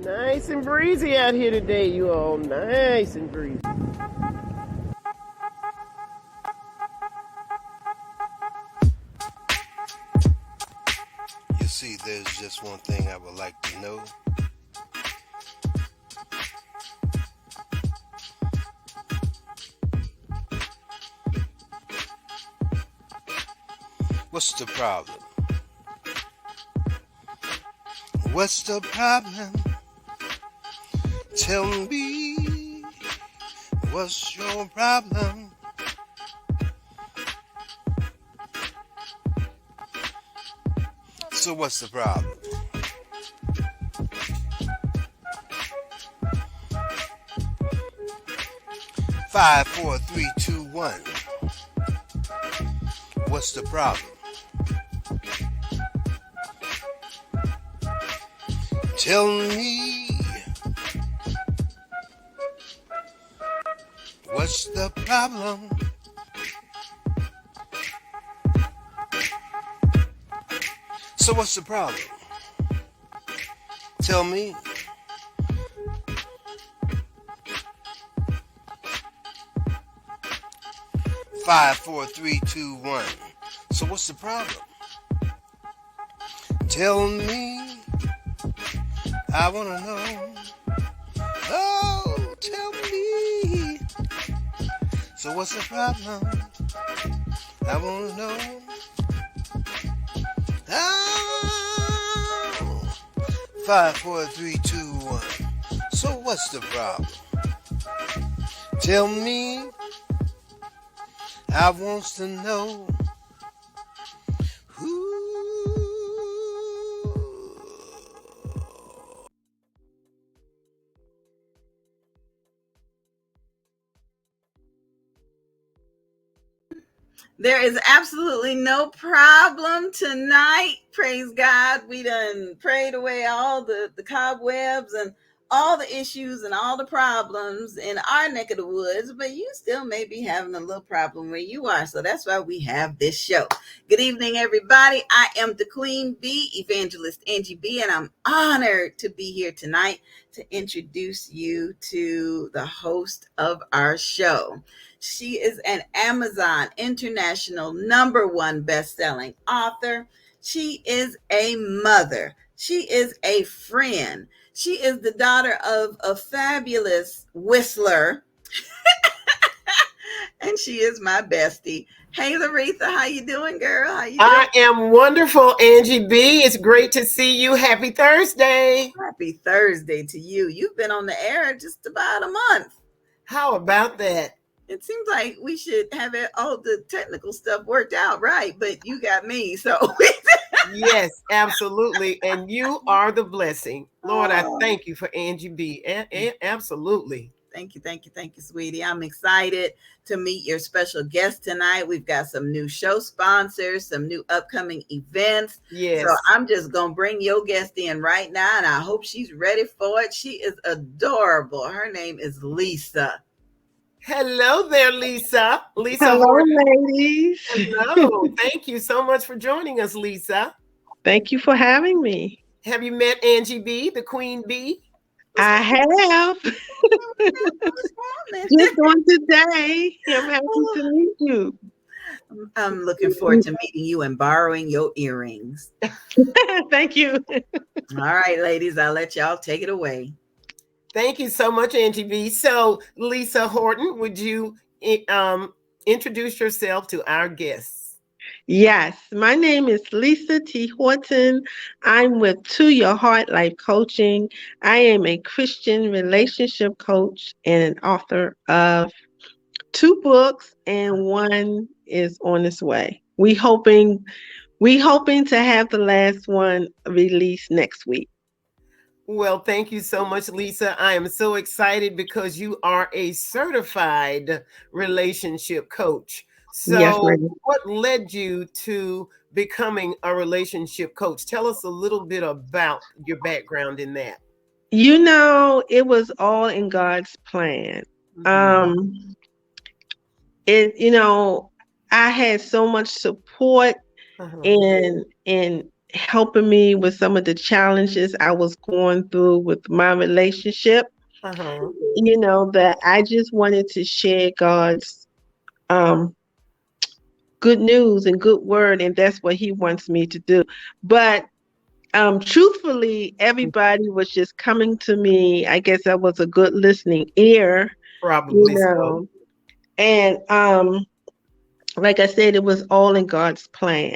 Nice and breezy out here today, you all. Nice and breezy. You see, there's just one thing I would like to know. What's the problem? What's the problem? Tell me, what's your problem? So what's the problem? Five, four, three, two, one. What's the problem? Tell me, what's the problem? So what's the problem? Tell me. Five, four, three, two, one. So what's the problem? Tell me. I wanna know. Oh, tell me. So what's the problem? I wanna know. Oh, 5, 4, 3, 2, 1. So what's the problem? Tell me. I wants to know. There is absolutely no problem tonight. Praise God. We done prayed away all the cobwebs and all the issues and all the problems in our neck of the woods, but you still may be having a little problem where you are. So that's why we have this show. Good evening, everybody. I am the Queen Bee, Evangelist Angie B, and I'm honored to be here tonight to introduce you to the host of our show. She is an Amazon International #1 best-selling author. She is a mother. She is a friend. She is the daughter of a fabulous whistler. And she is my bestie. Hey, Loretha, how you doing, girl? How you doing? I am wonderful, Angie B. It's great to see you. Happy Thursday. Happy Thursday to you. You've been on the air just about a month. How about that? It seems like we should have all the technical stuff worked out right, but you got me, so. Yes, absolutely. And you are the blessing. Lord, I thank you for Angie B. Absolutely. Thank you, sweetie. I'm excited to meet your special guest tonight. We've got some new show sponsors, some new upcoming events. Yes. So I'm just going to bring your guest in right now, and I hope she's ready for it. She is adorable. Her name is Lisa. Hello there, Lisa. Lisa Hello, Horton. ladies. Hello. Thank you so much for joining us, Lisa. Thank you for having me. Have you met Angie B, the Queen Bee? I have. Just on today. I'm happy to meet you. I'm looking forward to meeting you and borrowing your earrings. Thank you. All right, ladies, I'll let y'all take it away. Thank you so much, Angie B. So, Lisa Horton, would you introduce yourself to our guests? Yes, my name is Lisa T. Horton. I'm with To Your Heart Life Coaching. I am a Christian relationship coach and an author of 2 books, and one is on its way. We hoping to have the last one released next week. Well, thank you so much, Lisa. I am so excited because you are a certified relationship coach. So Yes, ma'am. What led you to becoming a relationship coach? Tell us a little bit about your background in that. You know, it was all in God's plan. Mm-hmm. I had so much support in helping me with some of the challenges I was going through with my relationship. Uh-huh. That I just wanted to share God's um, good news and good word, and that's what He wants me to do. But truthfully, everybody was just coming to me. I guess I was a good listening ear, you Probably so. know, and like I said, it was all in God's plan,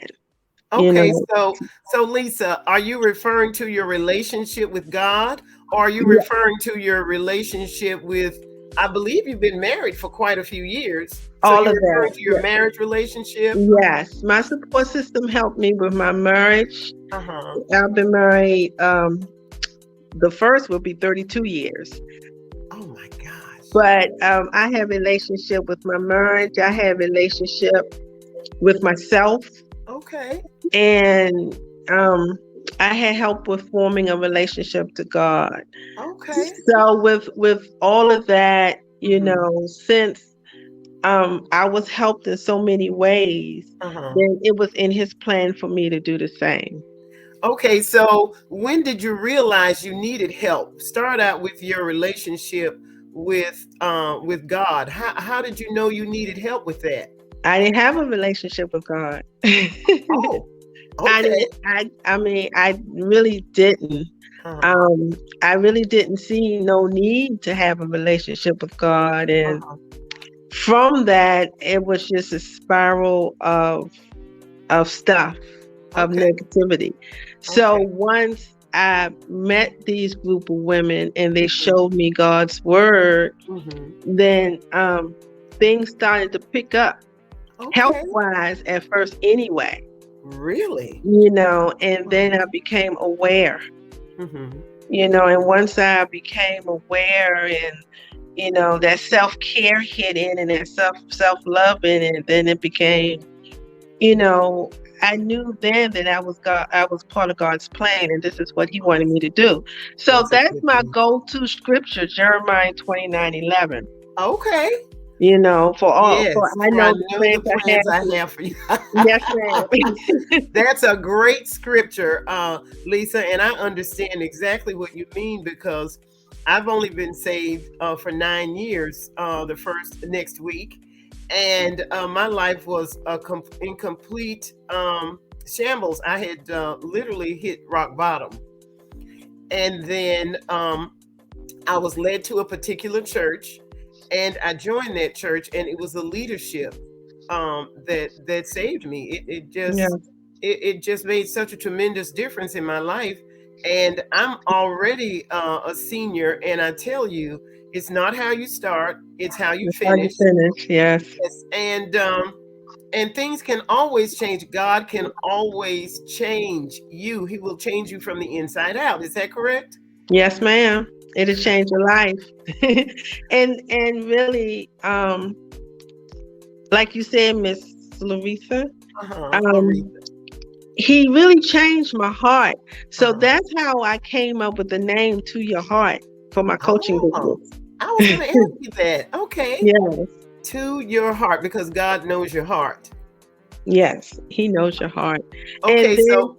you Okay, know. so Lisa, are you referring to your relationship with God, or are you referring to your relationship with, I believe you've been married for quite a few years. So All you're of referring that. to your marriage relationship? Yes, my support system helped me with my marriage. Uh-huh. I've been married, the first will be 32 years. Oh my gosh. But I have relationship with my marriage. I have relationship with myself, Okay. and I had help with forming a relationship to God. Okay. So with all of that, Hmm. since I was helped in so many ways, Uh-huh. then it was in His plan for me to do the same. Okay, so when did you realize you needed help? Start out with your relationship with God. How did you know you needed help with that? I didn't have a relationship with God. Oh, I okay. didn't. I mean, I really didn't. Uh-huh. Um, I really didn't see no need to have a relationship with God, and Uh-huh. from that, it was just a spiral of stuff, of Okay. negativity. So Okay. once I met these group of women and they Hmm. showed me God's word, Hmm. then things started to pick up health Okay. wise at first anyway, Really? and then I became aware, Hmm. and once I became aware, and that self-care hit in, and that self-loving, and then it became, you know I knew then that I was part of God's plan, and this is what He wanted me to do. So That's a that's good my thing. go-to scripture, Jeremiah 29:11. Okay. For Yes. I For I know the know plans the I plans have I for you. have for you. Yes, ma'am. That's a great scripture, Lisa, and I understand exactly what you mean because I've only been saved for 9 years. The first next week, and my life was in complete shambles. I had literally hit rock bottom, and then I was led to a particular church, and I joined that church, and it was the leadership that saved me. Yeah. It just made such a tremendous difference in my life, and I'm already a senior, and I tell you, it's not how you start; it's how you That's how you finish. finish. Yes. Yes, and things can always change. God can always change you. He will change you from the inside out. Is that correct? Yes, ma'am. It'll change your life. And really, like you said, Miss Loretha, Uh-huh. um, Loretha. he really changed my heart. So Uh-huh. that's how I came up with the name To Your Heart for my coaching Oh, business. I was going to ask you that. Okay. Yes, To your heart, because God knows your heart. yes, he knows your heart. And Okay, then so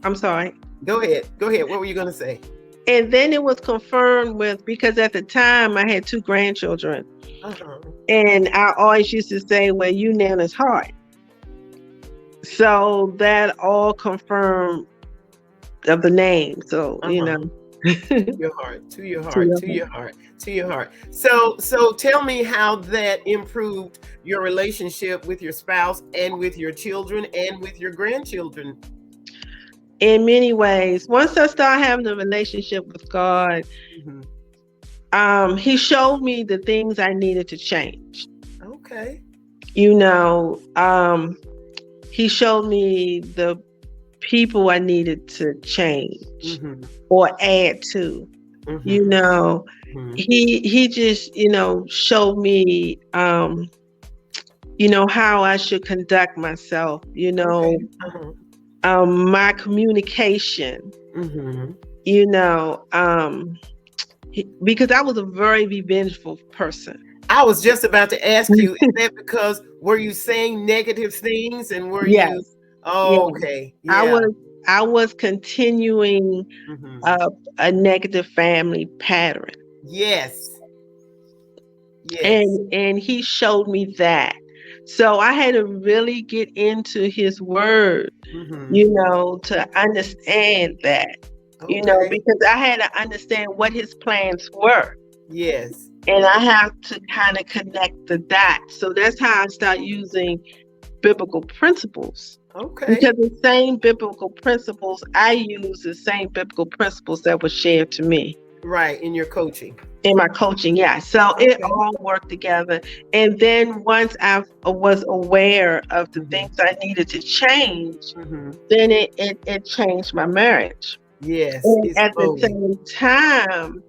I'm sorry. go ahead. Go ahead. What were you going to say? And then it was confirmed with, because at the time I had two grandchildren, Uh-huh. and I always used to say, well, you Nana's heart. So that all confirmed of the name. So, Uh-huh. To to your heart. To your heart. your To heart. your heart. To your heart. So tell me how that improved your relationship with your spouse and with your children and with your grandchildren. In many ways, once I started having a relationship with God, Mhm. he showed me the things I needed to change. Okay. You know, he showed me the people I needed to change Mhm. or add to. You Mhm. know, Mhm. he just, showed me how I should conduct myself, Okay. Uh-huh. my communication, Mhm. you know, because I was a very revengeful person. I was just about to ask you, is that because were you saying negative things and were you Yes, yes. oh, okay. I Yeah. was. I was continuing Hmm. a, a negative family pattern. Yes. Yes. And he showed me that. So I had to really get into his word, Hmm. to understand that, Okay. because I had to understand what his plans were. Yes. And I have to kind of connect the dots. So that's how I start using biblical principles. Okay. Because the same biblical principles I use, the same biblical principles that were shared to me Right. In your coaching. in my coaching. Yeah. So it Okay. all worked together. And then once I was aware of the Hmm. things I needed to change, Hmm. then it changed my marriage. Yes. And It's at the slowly. same time,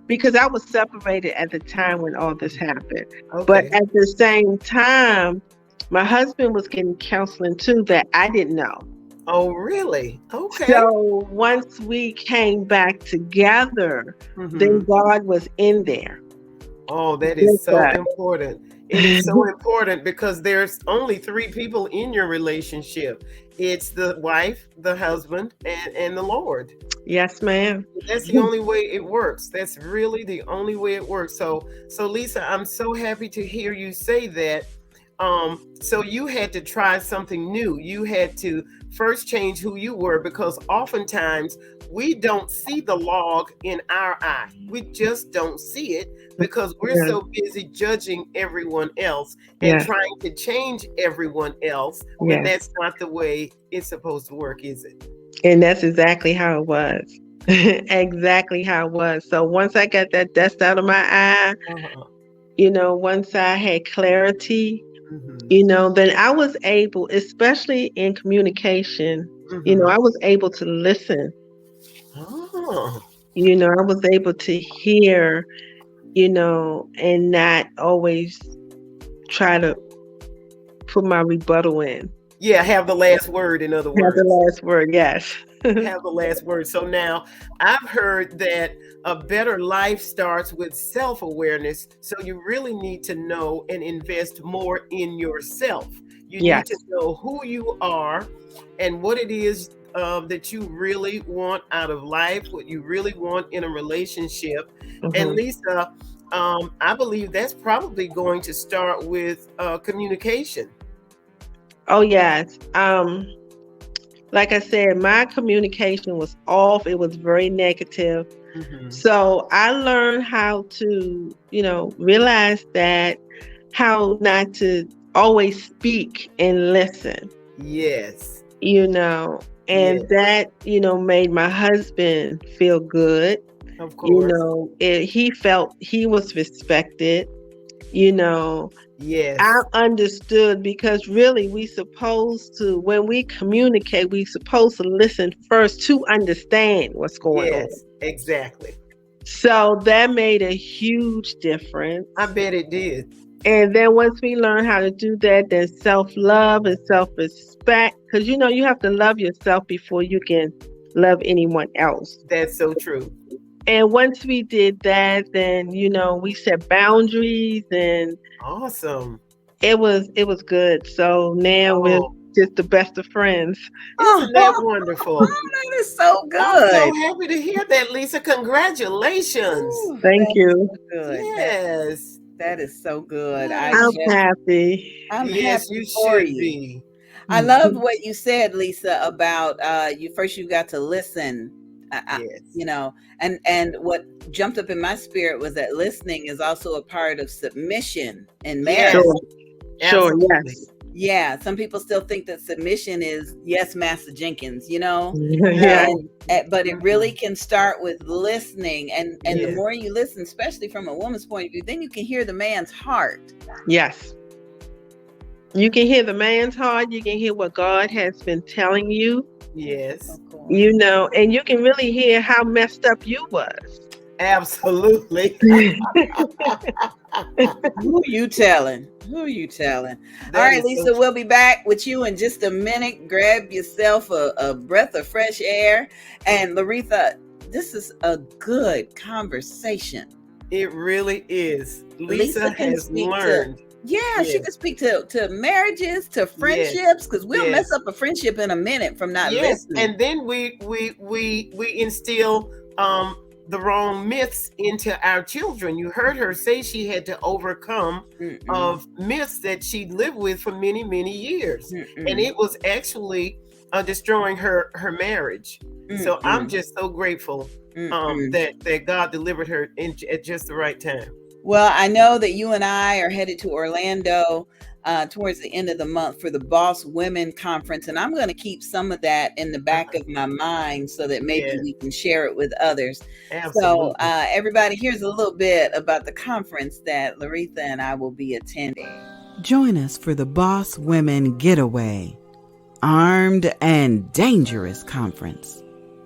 because I was separated at the time when all this happened. But Okay. at the same time, my husband was getting counseling too that I didn't know. Oh, really? Okay. So once we came back together, then Hmm. God was in there Oh, that is with so us. important. It is so important because there's only three people in your relationship. It's the wife, the husband, and the Lord. Yes, ma'am. That's the only way it works. That's really the only way it works. So Lisa, I'm so happy to hear you say that. So you had to try something new. You had to first change who you were because oftentimes we don't see the log in our eye. We just don't see it because we're Yeah, so busy judging everyone else and yes, trying to change everyone else when that's yes. not the way it's supposed to work, is it? And that's exactly how it was. Exactly how it was. So once I got that dust out of my eye, Uh-huh. once I had clarity, Hmm. then I was able, especially in communication, Hmm. I was able to listen. Oh. I was able to hear, and not always try to put my rebuttal in. Yeah, have the last word, in other Have the words. last word, yes. Have the last word. So now I've heard that a better life starts with self awareness. So you really need to know and invest more in yourself. You need to Yes. know who you are and what it is that you really want out of life, what you really want in a relationship. And Hmm. Lisa, I believe that's probably going to start with communication. Oh, yes. Like I said, my communication was off. It was very negative. Hmm. So I learned how to, realize that how not to always speak and listen, Yes. you know, and Yes. that, made my husband feel good. Of course. He felt he was respected, you know, I Yes. understood because really we supposed to when we communicate, we supposed to listen first to understand what's going on. Yes. Exactly. So that made a huge difference. I bet it did. And then once we learn how to do that, then self-love and self-respect, because you have to love yourself before you can love anyone else. That's so true. And once we did that, then we set boundaries, and Awesome. it was good. So now we're Oh, just the best of friends. isn't that wonderful? That is so I'm so good. happy to hear that, Lisa. Congratulations. Ooh, Thank that is you. so good. Yes. That is so good. Yes. I'm happy. I'm Yes, happy you for should you. be. I love what you said, Lisa, about you got to listen. Yes. And what jumped up in my spirit was that listening is also a part of submission in marriage. Yes. Sure, sure, Absolutely. yes. Yeah, some people still think that submission is yes, Master Jenkins, Yeah, No. but it really Mm-mm. can start with listening, and the Yes. more you listen, especially from a woman's point of view, then you can hear the man's heart. yes. You can hear the man's heart. You can hear what God has been telling you, Yes. So cool. and you can really hear how messed up you was. Absolutely. Who you telling? Who you telling? All That right, is so Lisa, true. we'll be back with you in just a minute. Grab yourself a breath of fresh air. And Loretha, this is a good conversation. It really is. Lisa Lisa can has speak to learned. Yeah, she Yes, could speak to marriages, to yes, friendships, because we'll mess yes. up a friendship in a minute from not Yes, listening. and then we instill the wrong myths into our children. You heard her say she had to overcome Mm-mm, of myths that she lived with for many years, and mm-mm, it was actually destroying her marriage. So I'm mm-mm, just so grateful mm-mm. that God delivered her at just the right time. Well, I know that you and I are headed to Orlando towards the end of the month for the Boss Women Conference, and I'm going to keep some of that in the back of my mind so that maybe Yeah, we can share it with others. So, absolutely. everybody, here's a little bit about the conference that Loretha and I will be attending. Join us for the Boss Women Getaway, Armed and Dangerous Conference.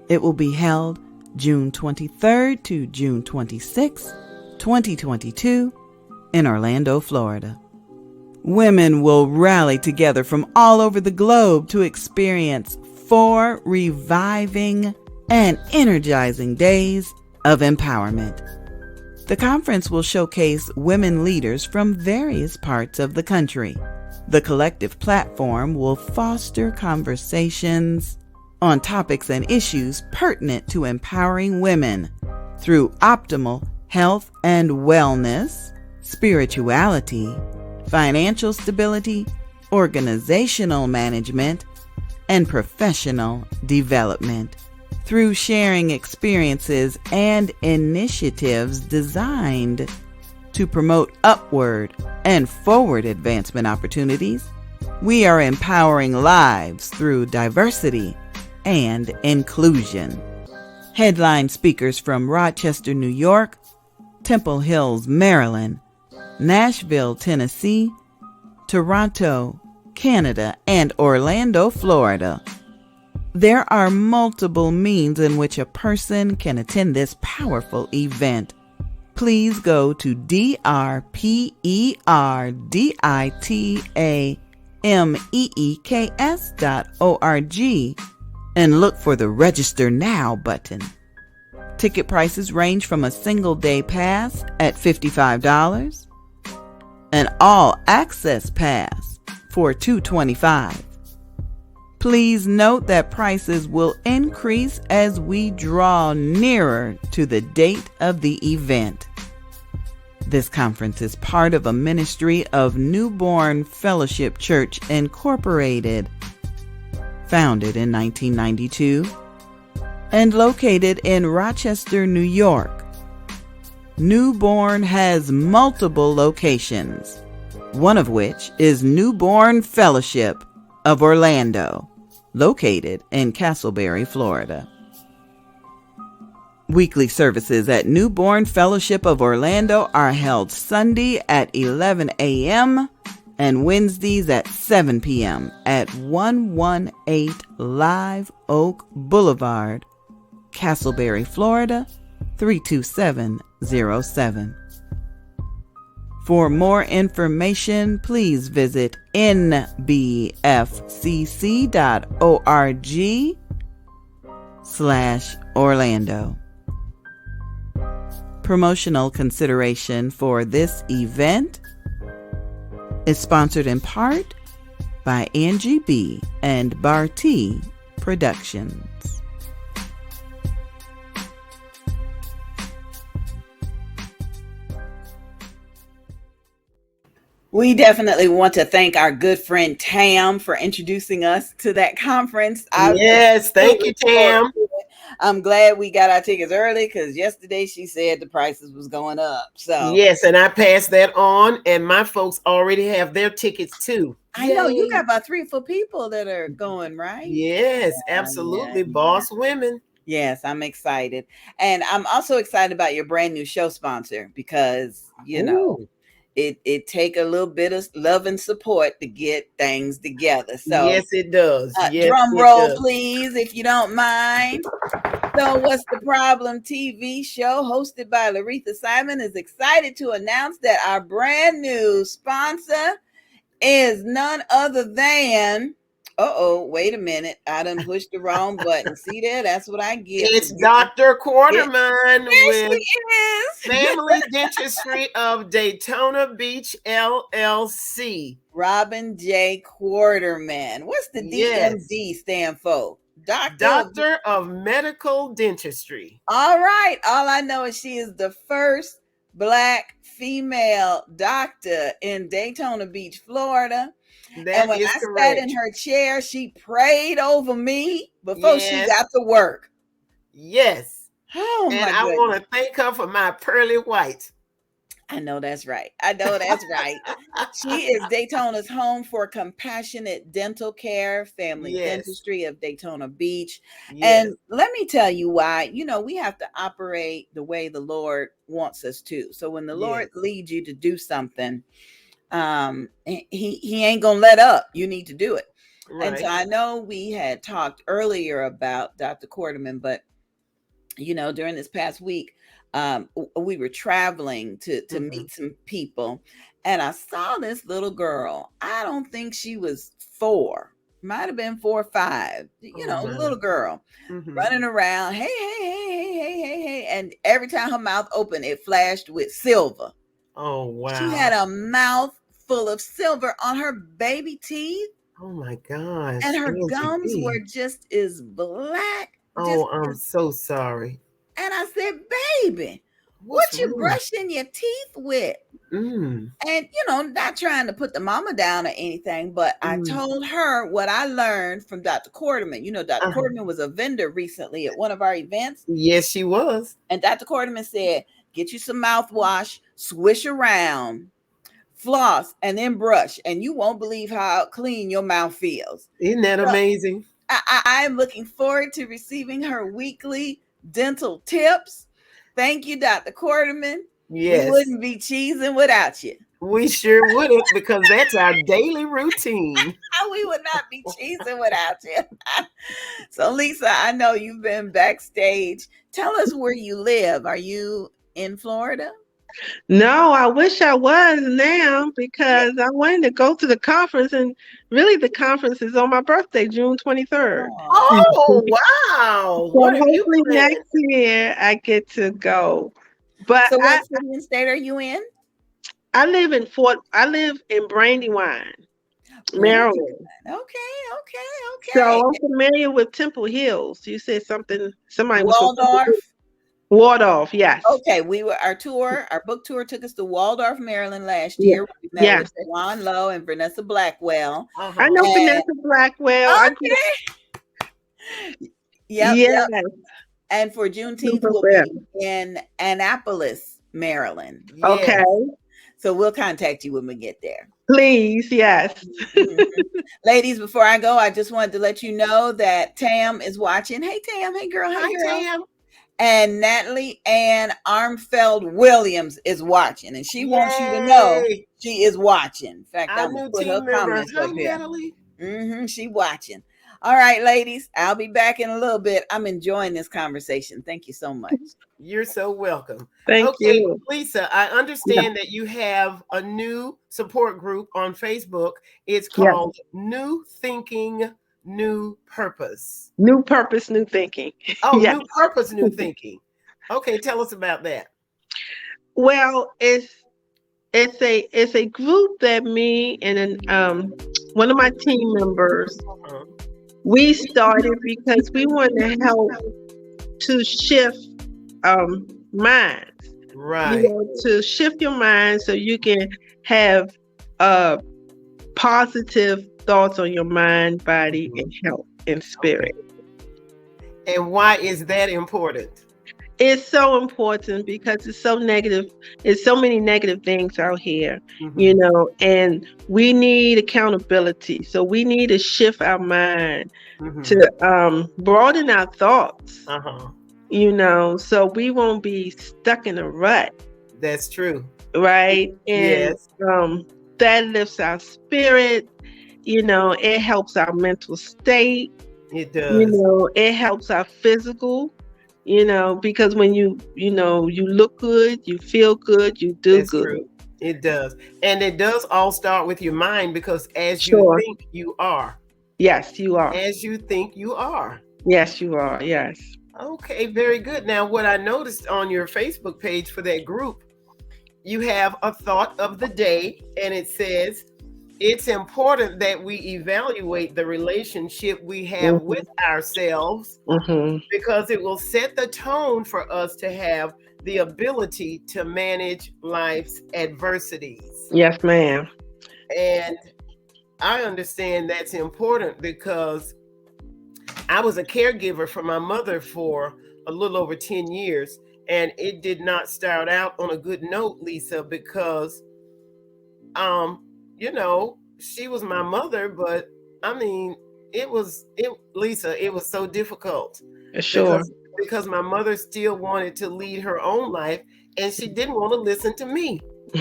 It will be held June 23rd to June 26th, 2022, in Orlando, Florida. Women will rally together from all over the globe to experience 4 reviving and energizing days of empowerment. The conference will showcase women leaders from various parts of the country. The collective platform will foster conversations on topics and issues pertinent to empowering women through optimal health and wellness, spirituality, financial stability, organizational management, and professional development. Through sharing experiences and initiatives designed to promote upward and forward advancement opportunities, we are empowering lives through diversity and inclusion. Headline speakers from Rochester, New York, Temple Hills, Maryland, Nashville, Tennessee, Toronto, Canada, and Orlando, Florida. There are multiple means in which a person can attend this powerful event. Please go to drperdameeks.org and look for the Register Now button. Ticket prices range from a single day pass at $55, an all access pass for $225. Please note that prices will increase as we draw nearer to the date of the event. This conference is part of a ministry of Newborn Fellowship Church Incorporated, founded in 1992 and located in Rochester, New York. Newborn has multiple locations, one of which is Newborn Fellowship of Orlando, located in Castleberry, Florida. Weekly services at Newborn Fellowship of Orlando are held Sunday at 11 a.m. and Wednesdays at 7 p.m. at 118 Live Oak Boulevard, Castleberry, Florida, 32707. For more information, please visit nbfcc.org/Orlando. Promotional consideration for this event is sponsored in part by Angie B. and Bartee Productions. We definitely want to thank our good friend Tam for introducing us to that conference. Yes, thank you, Tam. I'm glad we got our tickets early because yesterday she said the prices was going up. So yes, and I passed that on, and my folks already have their tickets too. I know you got about 3 or 4 people that are going, right? Yes, absolutely. Yeah. Boss women. Yes, I'm excited. And I'm also excited about your brand new show sponsor because, you know, it take a little bit of love and support to get things together. So yes, it does. Yes, drum roll, please, if you don't mind. So What's the Problem TV show hosted by Loretha Simon is excited to announce that our brand new sponsor is none other than, wait a minute. I done pushed the wrong button. See there? That's what I get. It's Dr. Quarterman. There she is. Family Dentistry of Daytona Beach, LLC. Robin J. Quarterman. What's the Yes. DMD stand for? Doctor of Medical Dentistry. All right. All I know is she is the first Black female doctor in Daytona Beach, Florida. That and when is I correct. sat in her chair, she prayed over me before she Yes. got to work. Yes. Oh, And my I goodness. want to thank her for my pearly whites. I know that's right. I know that's right. She is Daytona's home for compassionate dental care, family Yes. dentistry of Daytona Beach. Yes. And let me tell you why. We have to operate the way the Lord wants us to. So when the Lord Yes. leads you to do something, he ain't gonna let up. You need to do it. And so Right. I know we had talked earlier about Dr. Quarterman, but during this past week, we were traveling to Mhm. meet some people, and I saw this little girl. I don't think she was 4, might have been 4 or 5. Oh, my. Little girl Mhm. running around, hey, hey, hey, hey, hey, hey, hey, and every time her mouth opened, it flashed with silver. Oh, wow. She had a mouth full of silver on her baby teeth, Oh, my gosh. and her Angie gums B. were just as black. Oh, I'm so sorry. And I said, baby, What's what you wrong? brushing your teeth with? Mm. And, not trying to put the mama down or anything, but I told her what I learned from Dr. Quarterman. Dr. Quarterman was a vendor recently at one of our events. Yes, she was. And Dr. Quarterman said, get you some mouthwash, swish around, floss, and then brush. And you won't believe how clean your mouth feels. Isn't that amazing? I am looking forward to receiving her weekly dental tips. Thank you, Dr. Quarterman. Yes. We wouldn't be cheesing without you. We sure wouldn't, because that's our daily routine. We would not be cheesing without you. So, Lisa, I know you've been backstage. Tell us where you live. Are you in Florida? No, I wish I was now, because I wanted to go to the conference, and really the conference is on my birthday, June 23rd. Oh, wow. So What have you hopefully planned? next year I get to go. But So what city and state are you in? I live in Brandywine, Maryland. Okay. So I'm familiar with Temple Hills. You said somebody was from Waldorf. Waldorf, yes. Okay, our book tour took us to Waldorf, Maryland last year. We met with Juan Lowe and Vanessa Blackwell. I know Vanessa Blackwell. Yep. And for Juneteenth, we'll be in Annapolis, Maryland. Yes. Okay. So we'll contact you when we get there. Please, yes. Ladies, before I go, I just wanted to let you know that Tam is watching. Hey, Tam. Hey, girl. Hi, Tam. And Natalie Ann Armfeld Williams is watching, and she wants you to know she is watching. In fact, I'm going to put her comments up here. Natalie. She watching. All right, ladies, I'll be back in a little bit. I'm enjoying this conversation. Thank you so much. You're so welcome. Thank you. Lisa, I understand that you have a new support group on Facebook. It's called New Thinking, New Purpose. New Purpose, New Thinking. Oh, New Purpose, New Thinking. Okay, tell us about that. Well, it's a group that me and one of my team members we started because we want to help to shift minds. Right. To shift your mind so you can have positive thoughts on your mind, body, and health and spirit. And why is that important? It's so important because it's so negative. It's so many negative things out here, and we need accountability. So we need to shift our mind to broaden our thoughts, so we won't be stuck in a rut. That's true. Right? And that lifts our spirit. It helps our mental state. It does. It helps our physical. Because when you look good, you feel good, you do good. True. It does. And it does all start with your mind, because as you think, you are. Yes, you are. As you think, you are. Yes, you are. Yes. Okay, very good. Now, what I noticed on your Facebook page for that group, you have a thought of the day, and it says, it's important that we evaluate the relationship we have with Hmm. ourselves Hmm. because it will set the tone for us to have the ability to manage life's adversities. Yes, ma'am. And I understand that's important because I was a caregiver for my mother for a little over 10 years. And it did not start out on a good note, Lisa, because, um, she was my mother, but I mean, Lisa, it was so difficult Sure. because my mother still wanted to lead her own life and she didn't want to listen to me.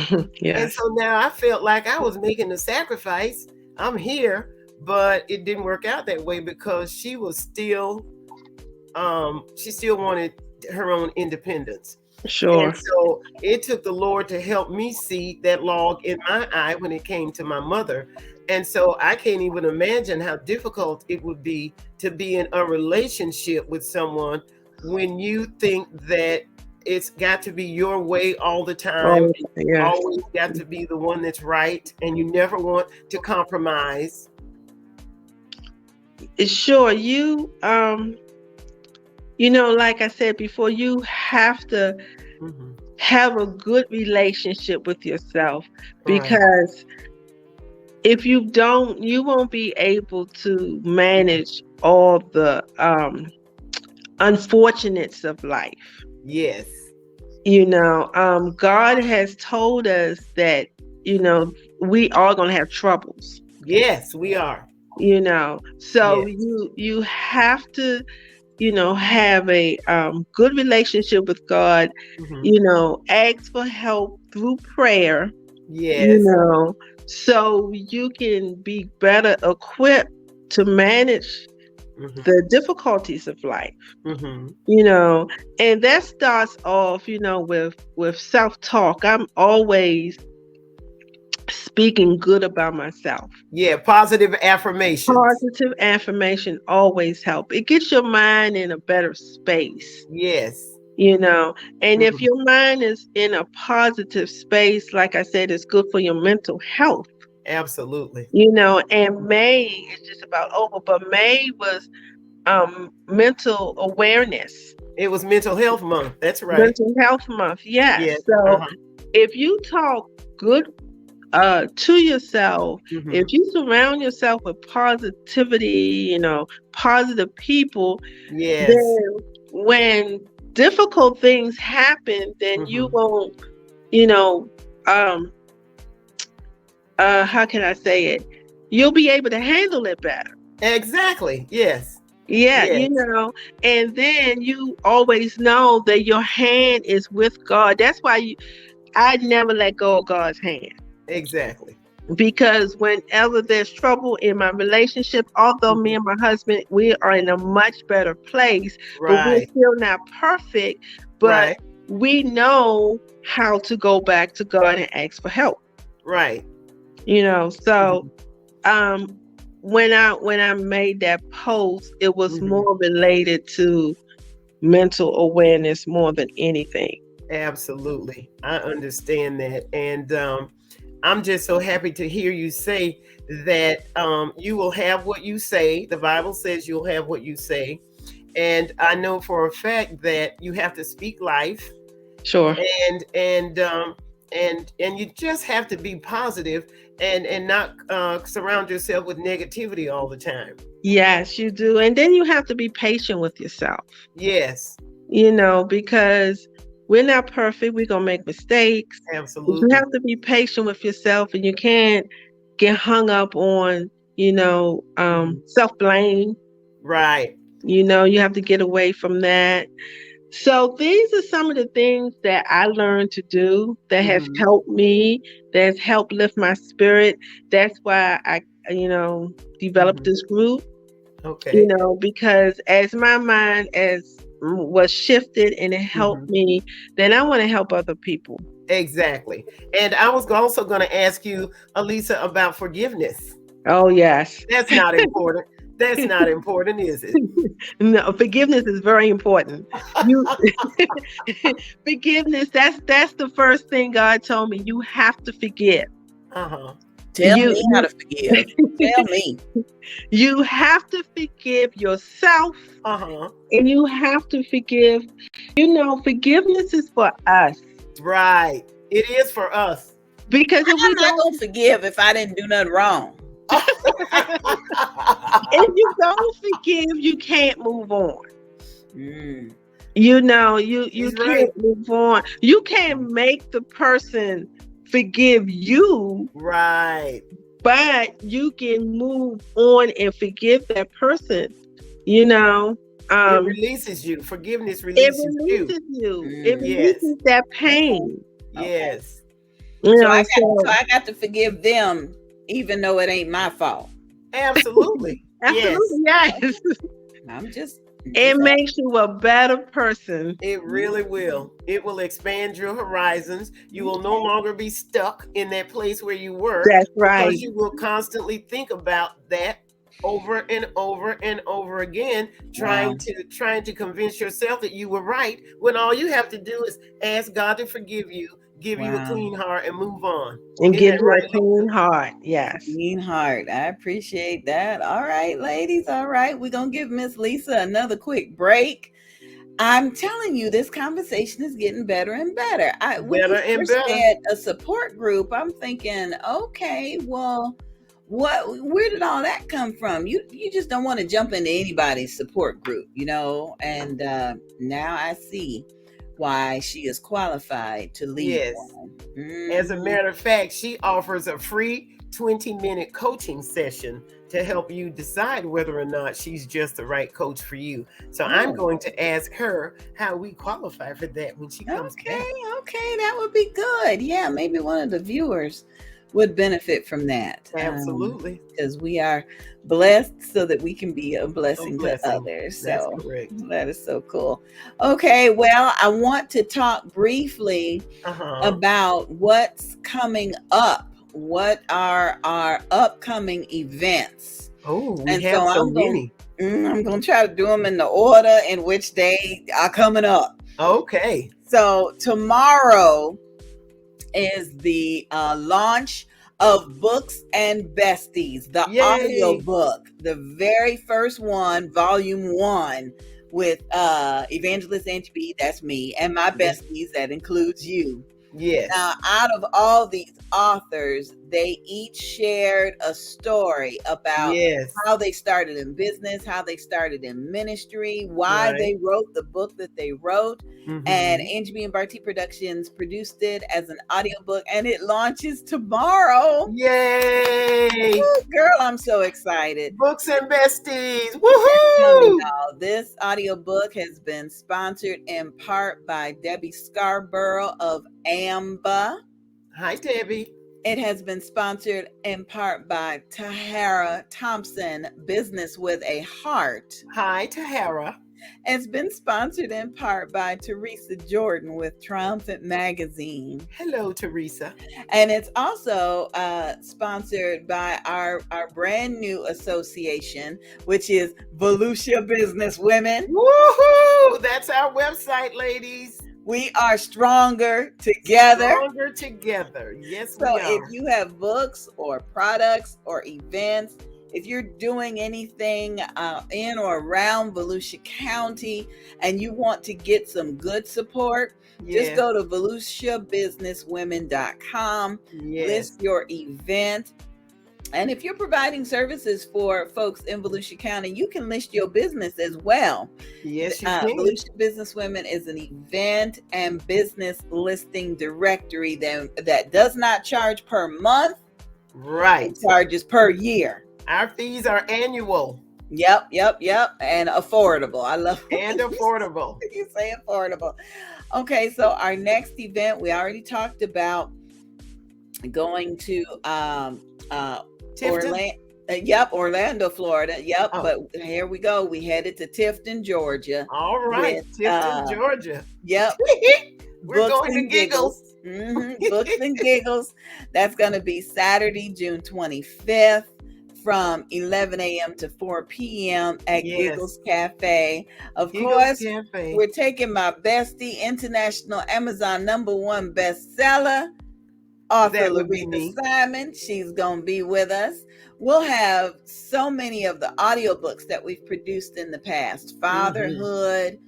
And Yes. so now I felt like I was making a sacrifice. I'm here, but it didn't work out that way because she still wanted her own independence. And Sure. so it took the Lord to help me see that log in my eye when it came to my mother. And so I can't even imagine how difficult it would be to be in a relationship with someone when you think that it's got to be your way all the time. Oh, yes. Always got to be the one that's right, and you never want to compromise. Sure. Like I said before, you have to Hmm. have a good relationship with yourself, Right. because if you don't, you won't be able to manage all the unfortunates of life. Yes. God has told us that, you know, we are going to have troubles, Yes, we are. so Yes. you have to, have a good relationship with God, Hmm. ask for help through prayer, you Yes. know, so you can be better equipped to manage Hmm. the difficulties of life, Hmm. you know, and that starts off, with self-talk. I'm always speaking good about myself. Yeah, positive affirmations. Positive affirmation always help. It gets your mind in a better space, Yes. you know. And if Hmm. your mind is in a positive space, like I said, it's good for your mental health. Absolutely. And May is just about over, but May was mental awareness, It was mental health month. That's right. mental health month. Yes. Yes. So Uh-huh. if you talk good to yourself, if Hmm. you surround yourself with positivity, positive people, Yes. then when difficult things happen, then you Hmm. won't, um, how can I say it? You'll be able to handle it better. Exactly. Yes. Yeah, Yes. and then you always know that your hand is with God. That's why I never let go of God's hand. Exactly. Because whenever there's trouble in my relationship, although me Hmm. and my husband, we are in a much better place, but we're Right. still not perfect. But Right. we know how to go back to God and ask for help. Right. So Hmm. um, when I made that post, it was Hmm. more related to mental awareness more than anything. Absolutely. I understand that. And I'm just so happy to hear you say that you will have what you say. The Bible says you'll have what you say. And I know for a fact that you have to speak life, Sure. and and um, and you just have to be positive and not surround yourself with negativity all the time. Yes, you do. And then you have to be patient with yourself. Yes, Because we're not perfect. We're going to make mistakes. But you absolutely. have to be patient with yourself, and you can't get hung up on, Hmm. self blame. Right. You have to get away from that. So these are some of the things that I learned to do that has Hmm. helped me, that's helped lift my spirit. That's why I, you know, developed Hmm. this group, Okay. because as my mind was shifted and it helped Hmm. me, then I want to help other people. Exactly. And I was also going to ask you, Elisa, about forgiveness. Oh yes. That's not important. That's not important, is it? No, forgiveness is very important. You forgiveness, that's the first thing God told me. You have to forgive. Uh-huh. Tell You me how to forgive. Tell me. you have to forgive yourself, Uh-huh. and you have to forgive. Forgiveness is for us. Right. It is for us. Because if I'm we not don't gonna forgive if I didn't do nothing wrong. if you don't forgive, you can't move on. Mm. You He's right. can't move on. You can't make the person forgive you, Right. but you can move on and forgive that person. You know, It um, releases you. Forgiveness it releases you. releases you. It Mm. Yes. releases that Okay. pain. Okay. Yes. You So know, I got to forgive them, even though it ain't my fault. Absolutely. Yes. absolutely yes. I'm just It makes you a better person. It really will. It will expand your horizons. You will no okay. longer be stuck in that place where you were That's because right. you will constantly think about that over and over and over again, Wow. trying to convince yourself that you were right when all you have to do is ask God to forgive you, give you a Wow. clean heart, and move on. And Isn't give that you right, a Lisa? clean heart. Yes. Mean heart. I appreciate that. All right, ladies. All right. We're going to give Miss Lisa another quick break. I'm telling you, this conversation is getting better and better. When you Better and first better. said a support group, I'm thinking, okay, well, where did all that come from? You just don't want to jump into anybody's support group, and now I see why she is qualified to lead Yes. one. As a Mhm. matter of fact, she offers a free 20-minute coaching session to help you decide whether or not she's just the right coach for you. So I'm Oh, going to ask her how we qualify for that when she comes back. okay, that would be good. Yeah, maybe one of the viewers would benefit from that. Absolutely. Because we are blessed so that we can be a A blessing to blessing. others. That's So correct. that is so cool. Okay, well, I want to talk briefly Uh-huh. about what's coming up. What are our upcoming events? Oh, we And have so so many. I'm going to try to do them in the order in which they are coming up. Okay. So tomorrow is the launch of Books and Besties, the audio Yay. book, the very first one, volume 1, with Evangelist Angie B, that's me, and my Yes. besties, that includes you. Yes. Now, out of all these authors, they each shared a story about Yes. how they started in business, how they started in ministry, why Right. they wrote the book that they wrote. Mhm. And Angie and Bartee Productions produced it as an audiobook, and it launches tomorrow. Yay. Ooh, girl, I'm so excited. Books and Besties. Tell me, Woohoo. y'all, this audiobook has been sponsored in part by Debbie Scarborough of AMBA. Hi, Debbie. It has been sponsored in part by Tahara Thompson, Business with a Heart. Hi, Tahara. It's been sponsored in part by Teresa Jordan with Triumphant Magazine. Hello, Teresa. And it's also sponsored by our brand new association, which is Volusia Business Women. Woohoo! That's our website, ladies. We are stronger together. Stronger together. Yes, So we are. if you have books or products or events, if you're doing anything in or around Volusia County and you want to get some good support, just go to VolusiaBusinessWomen.com, Yes. list your event. And if you're providing services for folks in Volusia County, you can list your business as well. Yes, you can. Volusia Business Women is an event and business listing directory that does not charge per month. Right. It charges per year. Our fees are annual. Yep. And affordable. I love and affordable. You say affordable. Okay, so our next event, we already talked about going to Orlando, Florida. Yep. Oh. But here we go. We headed to Tifton, Georgia. All right. Tifton, Georgia. Yep. We're going to Giggles. Books and Giggles. That's going to be Saturday, June 25th from 11 a.m. to 4 p.m. at Yes. Giggles Cafe. Of Giggles course, Cafe. we're taking my bestie, international Amazon #1 bestseller, author That would be Loretha me. Simon. She's going to be with us. We'll have so many of the audiobooks that we've produced in the past. Fatherhood,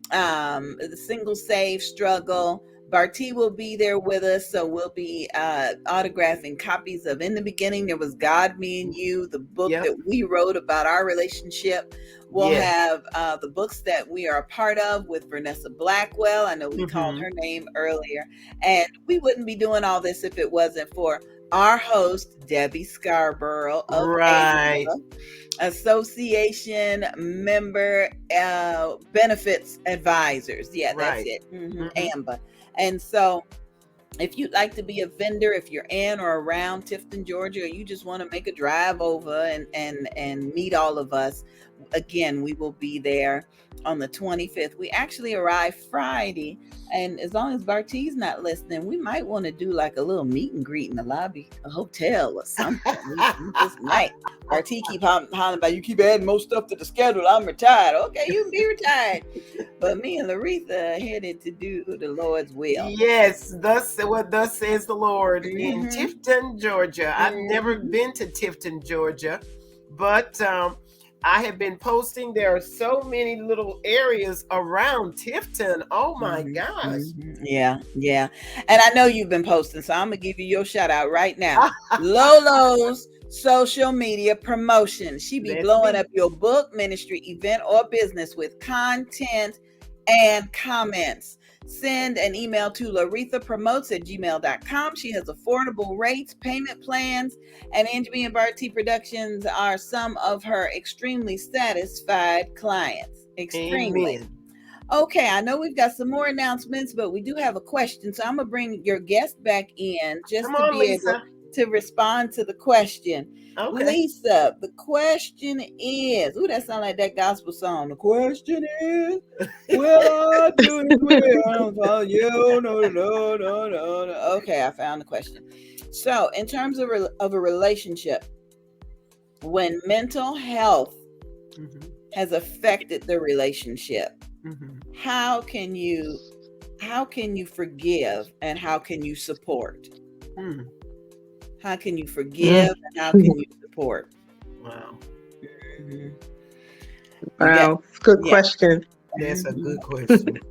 the single save struggle. Bartee will be there with us, so we'll be autographing copies of In the Beginning There Was God, Me and You, the book Yep. that we wrote about our relationship. We'll Yes. have the books that we are a part of with Vanessa Blackwell. I know we called her name earlier. And we wouldn't be doing all this if it wasn't for our host, Debbie Scarborough of Right. AMBA, Association Member Benefits Advisors. Yeah, that's Right. it. AMBA. And so if you'd like to be a vendor, if you're in or around Tifton, Georgia, or you just want to make a drive over and meet all of us, again, we will be there on the 25th. We actually arrive Friday, and as long as Bartee's not listening, we might want to do like a little meet and greet in the lobby, a hotel or something. we just might. Bartee keep hollering about, you keep adding more stuff to the schedule. I'm retired. Okay, you can be retired. But me and Loretha are headed to do the Lord's will. Yes, thus says the Lord in Tifton, Georgia. I've never been to Tifton, Georgia, but I have been posting. There are so many little areas around Tifton. Oh my gosh. Yeah. And I know you've been posting, so I'm gonna give you your shout out right now. Lolo's social media promotion. She be blowing up your book, ministry, event, or business with content and comments. Send an email to lorethapromotes@gmail.com. She has affordable rates, payment plans, and Angie and Bartee Productions are some of her extremely satisfied clients. Extremely. Amen. Okay, I know we've got some more announcements, but we do have a question. So I'm going to bring your guest back in just Come to on, be Lisa. able to respond to the question. Okay. Lisa, the question is, ooh, that sounds like that gospel song. The question is, will I do it will you? No. Okay, I found the question. So in terms of a relationship, when mental health has affected the relationship, how can you forgive and how can you support? How can you forgive and how can you support? Wow. Wow. Good question. That's a good question.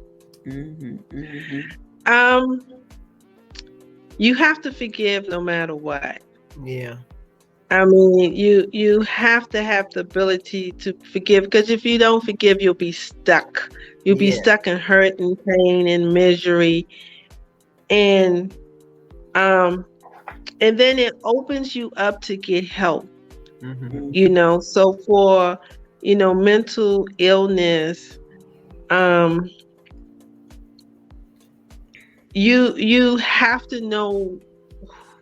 You have to forgive no matter what. Yeah. I mean, you have to have the ability to forgive, because if you don't forgive, you'll be stuck. You'll be stuck in hurt and pain and misery. And then it opens you up to get help. So for, mental illness, you have to know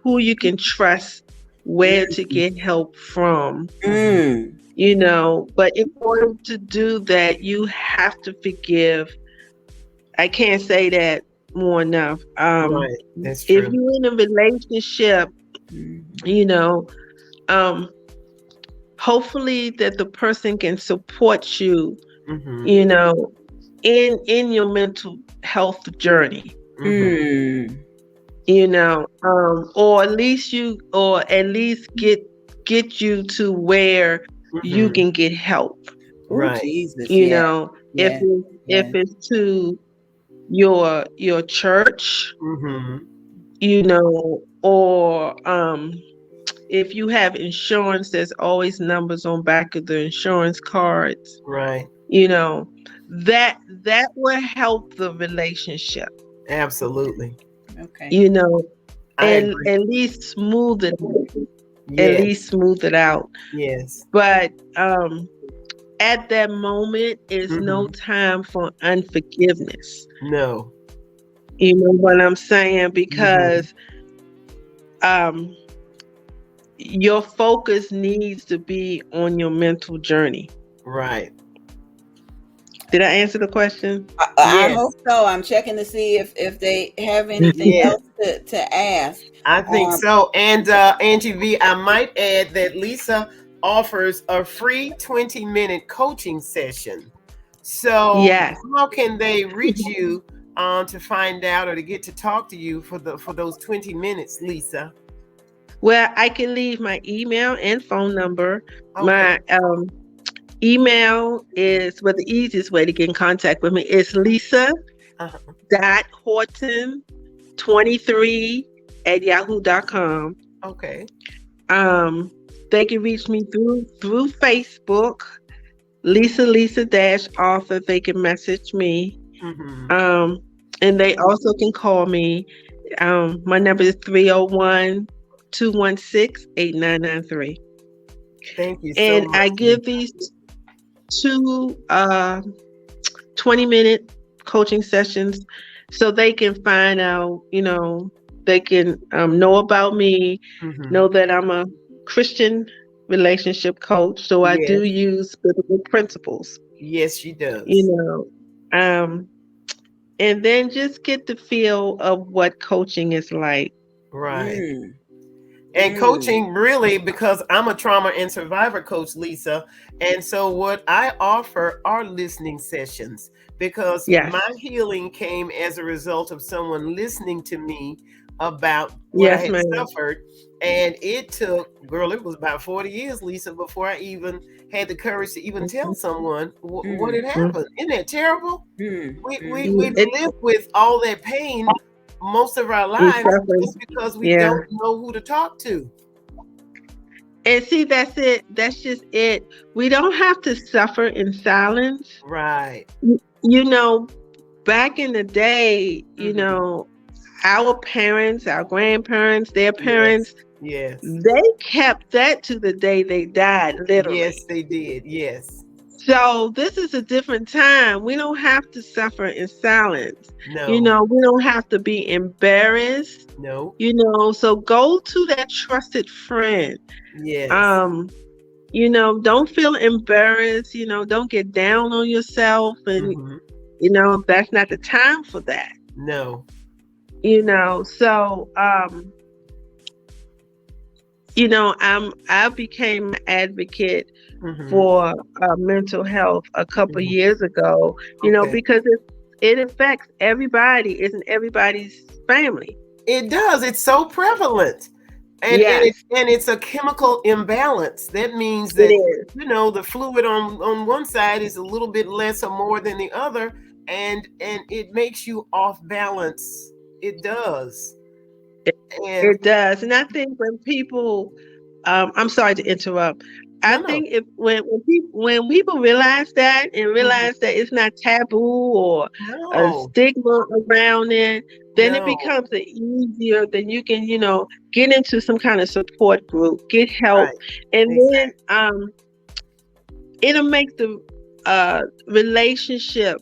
who you can trust, where to get help from. But in order to do that, you have to forgive. I can't say that more enough. Right. That's true. If you're in a relationship, hopefully that the person can support you, in your mental health journey. Or at least get you to where you can get help. Right. Jesus, if it's to your church, or if you have insurance, there's always numbers on back of the insurance cards. Right. That will help the relationship. Absolutely. Okay. And at least smooth it out. Yes. At least smooth it out. Yes. But at that moment is no time for unforgiveness. No. You know what I'm saying? Because your focus needs to be on your mental journey. Right. Did I answer the question? I hope so. I'm checking to see if they have anything else to ask. I think so. And Angie V, I might add that Lisa offers a free 20-minute coaching session. So Yes. how can they reach you to find out or to get to talk to you for those 20 minutes, Lisa? Well, I can leave my email and phone number. Okay. My email is, well, the easiest way to get in contact with me is Lisa Uh-huh. Horton 23 at yahoo.com. Okay. They can reach me through Facebook, Lisa dash author. They can message me. Mm-hmm. And they also can call me. My number is 301-216-8993. Thank you so And much, I Lisa. give these two 20-minute coaching sessions so they can find out, they can know about me, Mm-hmm. know that I'm a Christian relationship coach. So I do Yes. use biblical principles, Yes, she you does. know. And then just get the feel of what coaching is like. Right. Mm, And mm. coaching, really, because I'm a trauma and survivor coach, Lisa. And so what I offer are listening sessions because Yes. my healing came as a result of someone listening to me about what I Yes, had ma'am. suffered. And it took, girl, it was about 40 years, Lisa, before I even had the courage to even tell someone what Mm, had happened. Isn't that terrible? mm, We It, live with all that pain most of our it's lives definitely, just because we yeah. don't know who to talk to. And see, that's it. That's just it. We don't have to suffer in silence. Right. You know, back in the day, Hmm. our parents, our grandparents, their Yes. parents, Yes. they kept that to the day they died, Yes, literally. they did. Yes. So this is a different time. We don't have to suffer in silence. No. We don't have to be embarrassed. No. So go to that trusted friend. Yes. Um, don't feel embarrassed, don't get down on yourself, and Hmm. that's not the time for that. No. So I became an advocate Hmm. for mental health a couple Hmm. years ago, Okay. because it affects everybody, isn't everybody's family. It does. It's so prevalent. Yes, And it's a chemical imbalance. That means it that is. the fluid on one side is a little bit less or more than the other, and it makes you off balance. It does. It, And it does. And I think when people, I'm sorry to interrupt. I no, no. think if when people realize that and Mhm. realize that it's not taboo or a No, stigma around it, then it no. becomes easier. Then you can, get into some kind of support group, get help, Right. and then Exactly. it'll make the relationship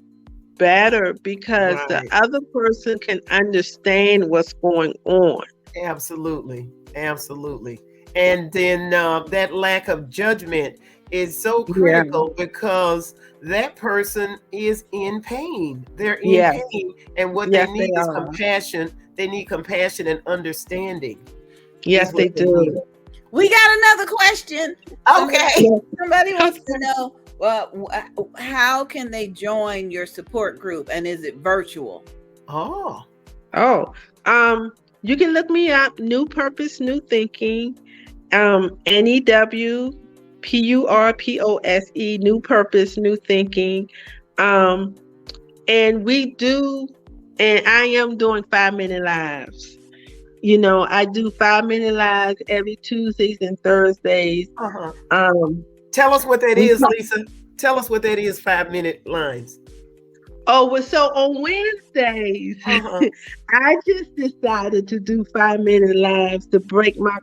better because the Right. other person can understand what's going on. Absolutely. Absolutely. And then that lack of judgment is so Yeah. critical because that person is in pain. They're in Yes. pain. And what they Yes, they need is are. compassion. They need compassion and understanding, is Yes, what they they need. do. We got another question. Okay. Yes. Somebody wants to know, well, how can they join your support group, and is it virtual? Oh. Oh, you can look me up. New Purpose, New Thinking. NEWPURPOSE. New Purpose, New Thinking. Um, and we do, and I am doing 5-minute lives. I do 5-minute lives every Tuesdays and Thursdays. Uh-huh. Um, Tell us what that we is, talk, Lisa. Tell us what that is, 5-minute lines. well, so on Wednesdays, Uh-huh. I just decided to do 5-minute lives to break my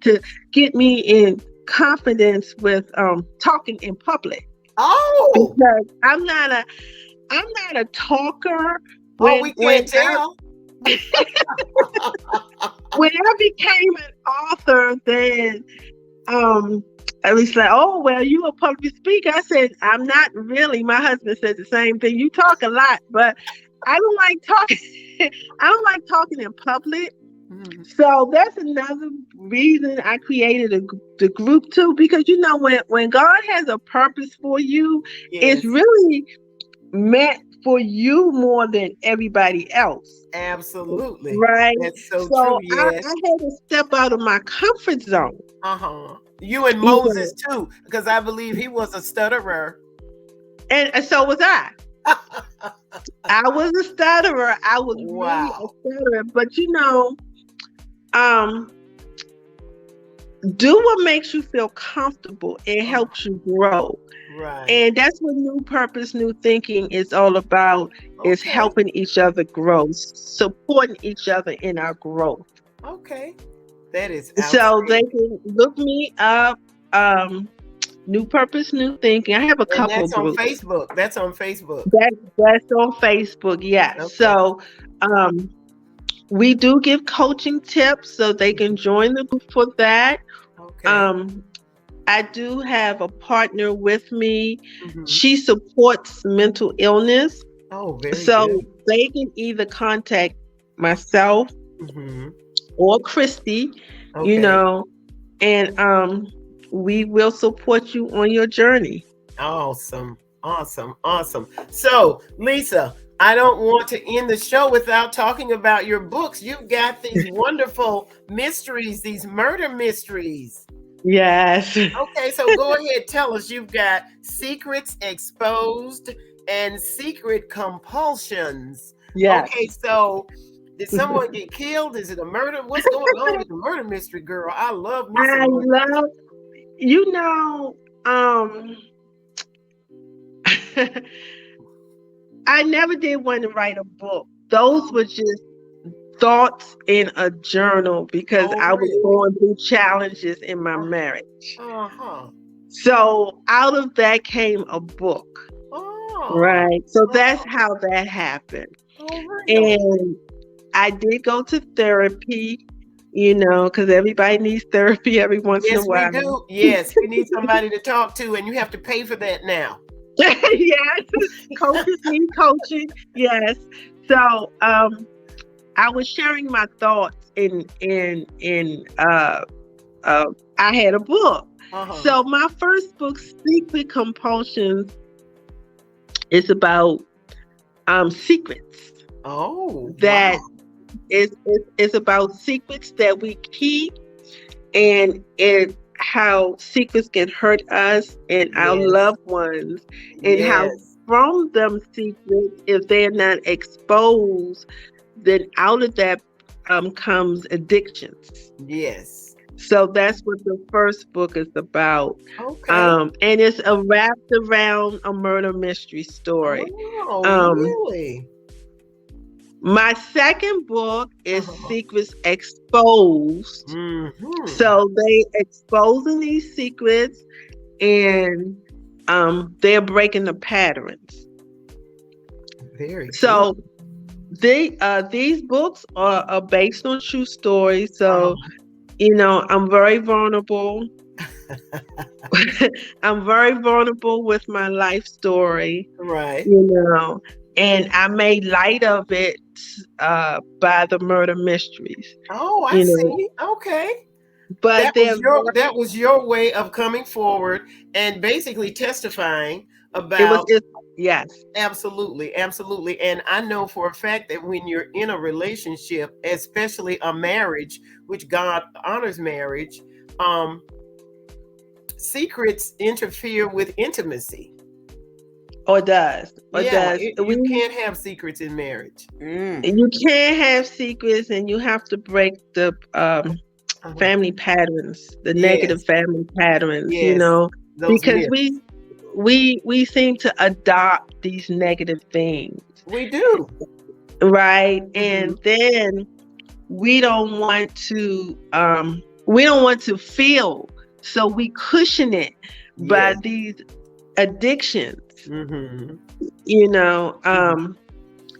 to get me in confidence with talking in public, Oh. because I'm not a talker. Oh, When we when can't I tell. when I became an author, then at least like, oh well, you a public speaker. I said, I'm not really. My husband said the same thing. You talk a lot, but I don't like talking. I don't like talking in public. Mhm. So that's another reason I created the group too, because when God has a purpose for you, it's Yes, really meant for you more than everybody else. absolutely. Right. That's so true. So I Yes. had to step out of my comfort zone. Uh-huh. You and You know, Moses too, because I believe he was a stutterer. and so was I. I was a stutterer. I was really a Wow. stutterer. But um, do what makes you feel comfortable. It helps you grow. Right. And that's what New Purpose, New Thinking is all about, is Okay. helping each other grow, supporting each other in our growth. Okay. That is So they outstanding. can look me up, New Purpose, New Thinking. I have a And couple that's on groups. Facebook. That's on Facebook. That's on Facebook, yes. Okay. So we do give coaching tips, so they can join the group for that. Okay. Um, I do have a partner with me. Hmm. She supports mental illness. Oh, very So good. they can either contact myself Hmm. or Christy, you Okay. know, and we will support you on your journey. Awesome. Awesome. Awesome. So, Lisa, I don't want to end the show without talking about your books. You've got these wonderful mysteries, these murder mysteries. Yes. Okay, so go ahead, tell us. You've got Secrets Exposed and Secret Compulsions. Yes. Okay, so did someone get killed? Is it a murder? What's going on with the murder mystery, girl? I love me I some murder mystery. love, you know, um, I never did want to write a book. Those were just thoughts in a journal because Oh, I was really? going through challenges in my Uh marriage. huh. So out of that came a book, Oh, right? So that's oh, how that happened. oh, really? And I did go to therapy, because everybody needs therapy every once in a Yes, we while. do. Yes, we need somebody to talk to, and you have to pay for that now. Yes, coaches need coaching. Yes. So I was sharing my thoughts in I had a book. Uh huh. So my first book, Secret Compulsions, is about secrets Oh, that wow. is about secrets that we keep, and how secrets can hurt us and our Yes. loved ones, and how Yes. from them secrets, if they're not exposed, then out of that comes addictions. Yes. So that's what the first book is about. Okay. And it's wrapped around a murder mystery story. Oh, Um, really? my second book is Uh-huh. Secrets Exposed. Mm-hmm. So they exposing these secrets, and they're breaking the patterns. Very good. So these books are based on true stories. So Uh-huh. I'm very vulnerable. I'm very vulnerable with my life story, Right. you know, and I made light of it by the murder mysteries, Oh, I you know, see. Okay. but they're That was your way of coming forward and basically testifying it was about. just, yes, Absolutely, absolutely. And I know for a fact that when you're in a relationship, especially a marriage, which God honors marriage, um, secrets interfere with intimacy. or Yeah, does. you can't have secrets in marriage. Mm. You can't have secrets, and you have to break the Uh-huh. family patterns, the negative Yes, family patterns, yes, those because myths. we seem to adopt these negative things, We do. right? Hmm. And then we don't want to feel, so we cushion it by Yes. these addictions, Hmm. you know. Hmm.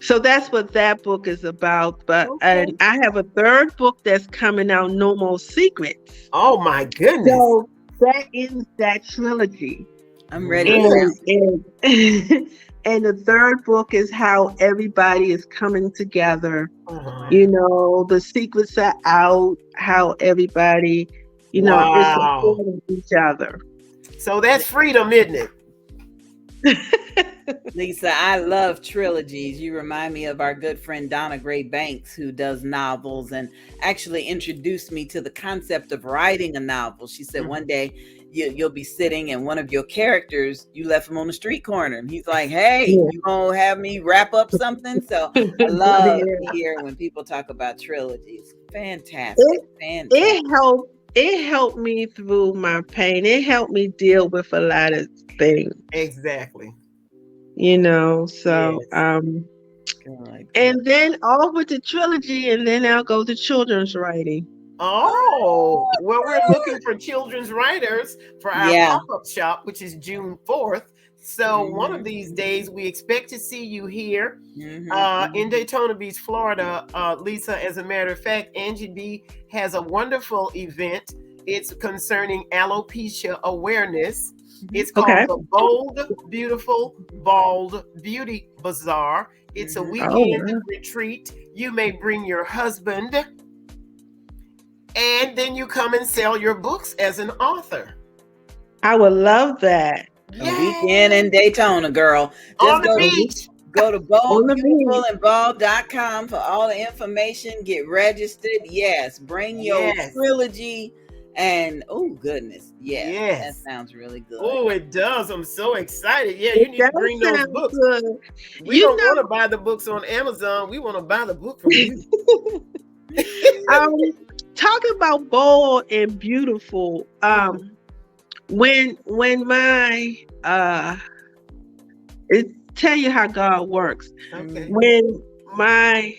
So that's what that book is about. But Okay. and I have a third book that's coming out, No More Secrets. Oh my goodness. So that ends that trilogy. I'm ready for Really? and that. and And the third book is how everybody is coming together. Uh-huh. You know, the secrets are out, how everybody, is Wow. supporting each other. So that's freedom, isn't it? Lisa, I love trilogies. You remind me of our good friend Donna Gray Banks, who does novels and actually introduced me to the concept of writing a novel. She said one day you'll be sitting and one of your characters, you left him on the street corner. And he's like, hey, Yeah. you gonna have me wrap up something? So I love to hear when people talk about trilogies. Fantastic. it, Fantastic. it helped me through my pain. It helped me deal with a lot of things, Exactly. so Yes. Good, good. and then all with the trilogy, and then I'll go to children's writing. Oh, well, we're looking for children's writers for our Yeah. pop-up shop, which is June 4th. So one of Mhm. these days, we expect to see you here in Mhm. Daytona Beach, Florida. Lisa, as a matter of fact, Angie B has a wonderful event. It's concerning alopecia awareness. It's called Okay. the Bold, Beautiful, Bald Beauty Bazaar. It's a Oh, weekend wow. retreat. You may bring your husband, and then you come and sell your books as an author. I would love that. A weekend in Yay! Daytona, girl. On Just the go On to beach. go to the beach. boldbeautifulandbald.com for all the information. Get registered. Yes. Bring your Yes. trilogy. And oh goodness. Yes. That Yes. sounds really good. Oh, it does. I'm so excited. Yeah, you It need to bring does those sound books. good. We You don't want to buy the books on Amazon. We want to buy the book from you. um, talking about bold and beautiful. When my it tell you how God works. Okay. When my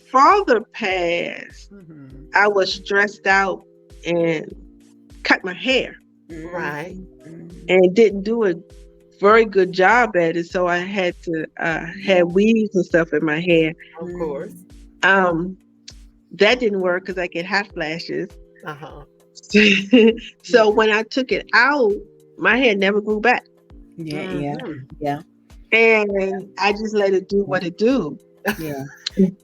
father passed, Mhm. I was stressed out and cut my hair Right. and didn't do a very good job at it. So I had to had weaves and stuff in my hair. Of course. Um, that didn't work because I get hot flashes. Uh-huh. So when I took it out, my hair never grew back, Yeah, yeah, Mhm. yeah, and I just let it do what it do. yeah.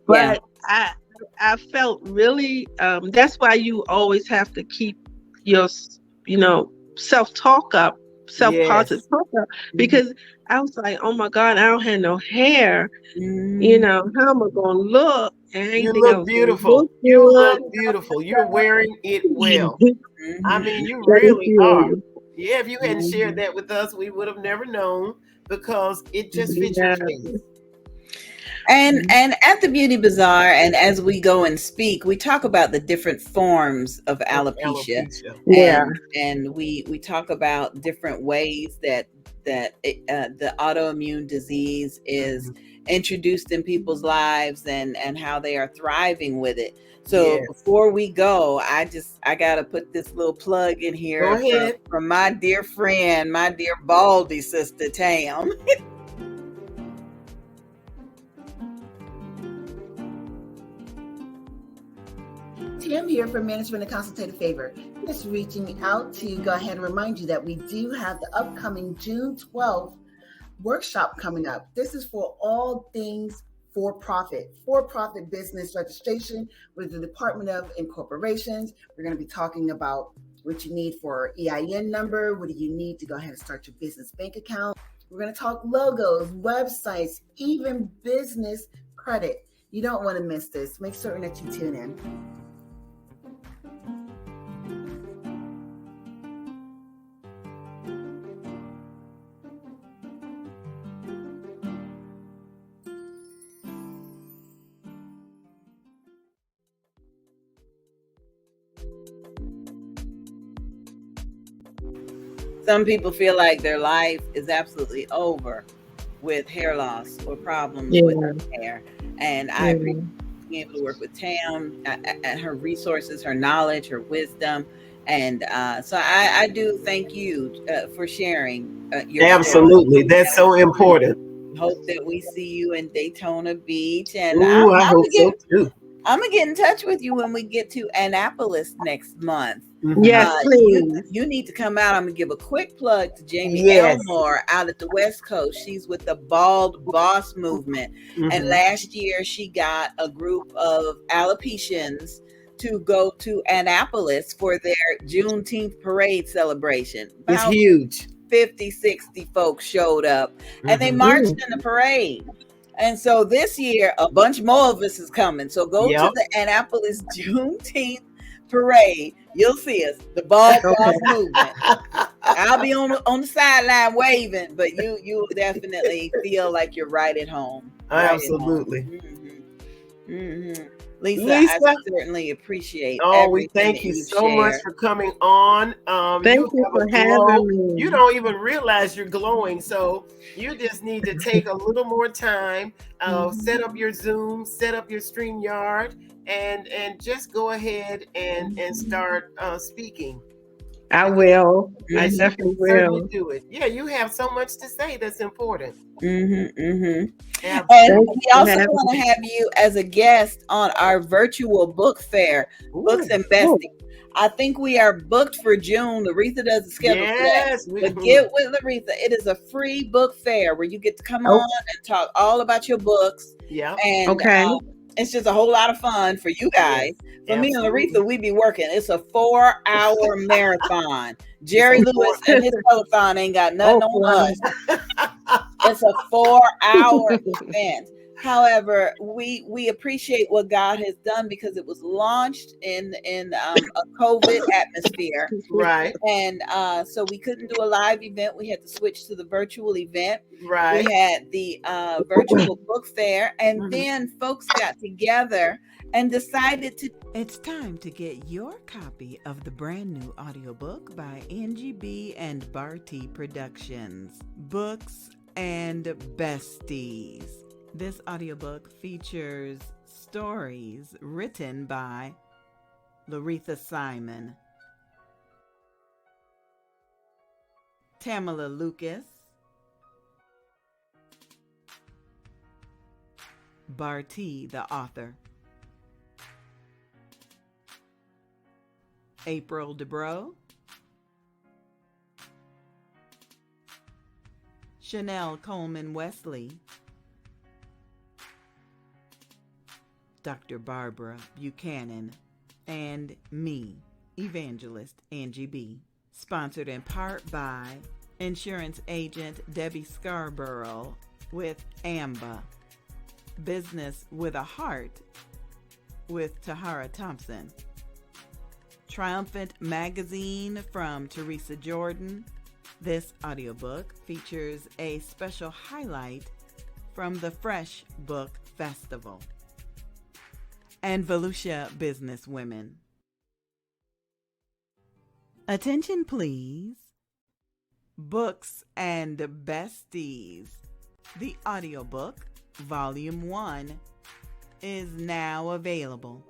But I felt really. That's why you always have to keep your self talk up, self positive Yes. talk up, because I was like, oh my God, I don't have no hair. Mm. How am I gonna look? And I You didn't think I look was gonna beautiful. look You good. look beautiful. You're wearing it well. I mean, you Let me really feel are. you. Yeah, if you hadn't shared Mhm. that with us, we would have never known because it just fits your Yeah. face. And at the beauty bazaar, and as we go and speak, we talk about the different forms of Of alopecia, alopecia. Yeah. and we talk about different ways that the autoimmune disease is introduced in people's lives, and how they are thriving with it. So Yes. before we go, I gotta put this little plug in Go here ahead. from my dear friend, my dear Baldy sister Tam. Tim here for Management and Consultative Favor. Just reaching out to go ahead and remind you that we do have the upcoming June 12th workshop coming up. This is for all things for-profit business registration with the Department of Incorporations. We're going to be talking about what you need for EIN number, what do you need to go ahead and start your business bank account. We're going to talk logos, websites, even business credit. You don't want to miss this. Make certain that you tune in. Some people feel like their life is absolutely over with hair loss or problems with Yeah. their hair. And I appreciate being able to work with Tam and her resources, her knowledge, her wisdom. And so I do thank you for sharing your story. Absolutely. That's so important. Hope that we see you in Daytona Beach. And Ooh, I hope so too. I'm gonna get in touch with you when we get to Annapolis next month. Yes, You please. you need to come out. I'm gonna give a quick plug to Jamie Yes. Elmore out at the West Coast. She's with the Bald Boss Movement, and last year she got a group of alopecians to go to Annapolis for their Juneteenth parade celebration. It's About huge. 50, 60 folks showed up, and they marched in the parade. And so this year, a bunch more of us is coming. So go to the Annapolis Juneteenth parade. You'll see us, the Bald Boss Movement. I'll be on the sideline waving, but you'll definitely feel like you're right at home. Absolutely. Lisa, I certainly appreciate we thank you so much for coming on. Thank you for having me. You don't even realize you're glowing, so you just need to take a little more time, set up your Zoom, set up your StreamYard, and just go ahead and start speaking. I will. I definitely will. Do it. Yeah, you have so much to say that's important. And we also want to have you as a guest on our virtual book fair, Books and Besties. I think we are booked for June. Loretha does the schedule for that. But get with Loretha. It is a free book fair where you get to come on and talk all about your books. Yeah. And it's just a whole lot of fun for you guys. For me and Loretha, we be working. It's a 4-hour marathon. Jerry Lewis and his telethon ain't got nothing on us. It's a 4-hour event. However, we appreciate what God has done because it was launched in a COVID atmosphere. Right. And so we couldn't do a live event. We had to switch to the virtual event. Right. We had the virtual book fair, and then folks got together and decided to. It's time to get your copy of the brand new audiobook by Angie B. and Bartee Productions, Books and Besties. This audiobook features stories written by Loretha Simon, Tamala Lucas, Bartee, the author, April DeBro, Chanel Coleman Wesley, Dr. Barbara Buchanan, and me, Evangelist Angie B. Sponsored in part by insurance agent Debbie Scarborough with AMBA, Business with a Heart with Tahara Thompson, Triumphant Magazine from Teresa Jordan. This audiobook features a special highlight from the Fresh Book Festival, and Volusia Business Women. Attention please. Books and Besties. The audiobook, Volume 1, is now available.